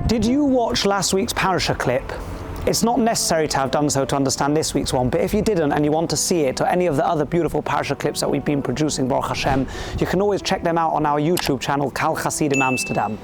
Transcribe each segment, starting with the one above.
Did you watch last week's parsha clip? It's not necessary to have done so to understand this week's one, but if you didn't and you want to see it or any of the other beautiful parsha clips that we've been producing, Baruch Hashem, you can always check them out on our YouTube channel, Kal Hasidim Amsterdam.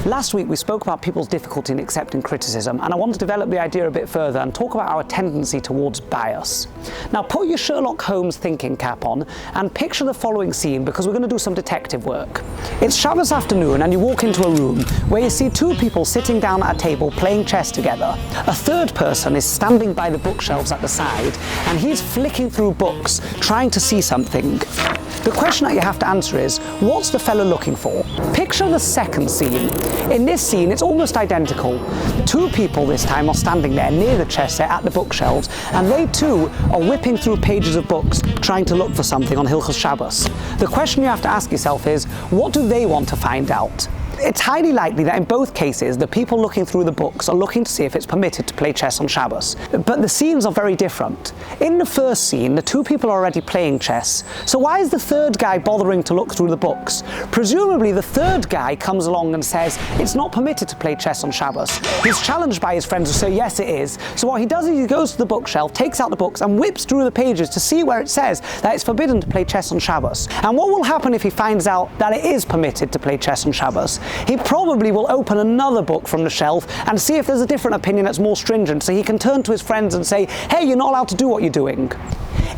Last week we spoke about people's difficulty in accepting criticism, and I want to develop the idea a bit further and talk about our tendency towards bias. Now put your Sherlock Holmes thinking cap on and picture the following scene, because we're going to do some detective work. It's Shabbos afternoon and you walk into a room where you see two people sitting down at a table playing chess together. A third person is standing by the bookshelves at the side and he's flicking through books trying to see something. The question that you have to answer is, what's the fellow looking for? Picture the second scene. In this scene, it's almost identical. Two people this time are standing there near the chess set at the bookshelves, and they too are whipping through pages of books trying to look for something on Hilchos Shabbos. The question you have to ask yourself is, what do they want to find out? It's highly likely that in both cases, the people looking through the books are looking to see if it's permitted to play chess on Shabbos. But the scenes are very different. In the first scene, the two people are already playing chess, so why is the third guy bothering to look through the books? Presumably the third guy comes along and says, it's not permitted to play chess on Shabbos. He's challenged by his friends who say, yes it is. So what he does is he goes to the bookshelf, takes out the books and whips through the pages to see where it says that it's forbidden to play chess on Shabbos. And what will happen if he finds out that it is permitted to play chess on Shabbos? He probably will open another book from the shelf and see if there's a different opinion that's more stringent, so he can turn to his friends and say, hey, you're not allowed to do what you're doing.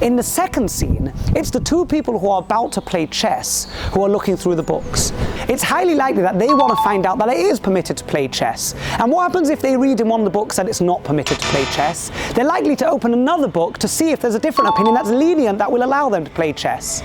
In the second scene, it's the two people who are about to play chess who are looking through the books. It's highly likely that they want to find out that it is permitted to play chess. And what happens if they read in one of the books that it's not permitted to play chess? They're likely to open another book to see if there's a different opinion that's lenient that will allow them to play chess.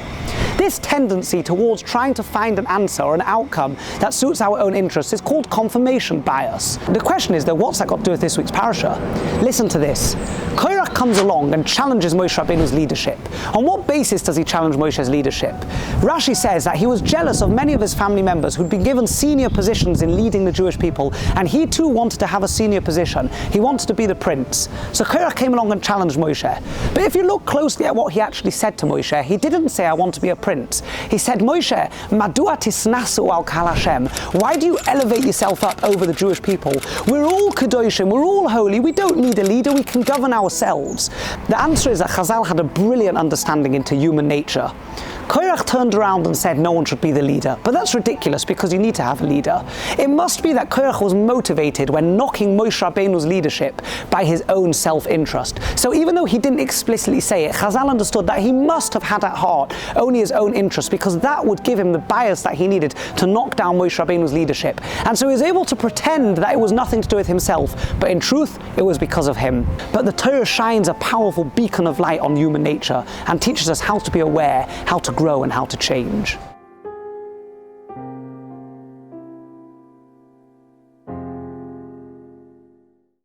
This tendency towards trying to find an answer or an outcome that suits our own interests is called confirmation bias. The question is though, what's that got to do with this week's parsha? Listen to this. Korach comes along and challenges Moshe Rabbeinu's leadership. On what basis does he challenge Moshe's leadership? Rashi says that he was jealous of many of his family members who'd been given senior positions in leading the Jewish people, and he too wanted to have a senior position. He wanted to be the prince. So Korach came along and challenged Moshe. But if you look closely at what he actually said to Moshe, he didn't say, I want to be a prince. He said, Moshe, madua tisnasu al kal Hashem? Why do you elevate yourself up over the Jewish people? We're all kadoshim, we're all holy, we don't need a leader, we can govern ourselves. The answer is that Chazal had a brilliant understanding into human nature. Korach turned around and said no one should be the leader, but that's ridiculous because you need to have a leader. It must be that Korach was motivated when knocking Moshe Rabbeinu's leadership by his own self-interest. So even though he didn't explicitly say it, Chazal understood that he must have had at heart only his own interest, because that would give him the bias that he needed to knock down Moshe Rabbeinu's leadership. And so he was able to pretend that it was nothing to do with himself, but in truth, it was because of him. But the Torah shines a powerful beacon of light on human nature and teaches us how to be aware, how to grow and how to change.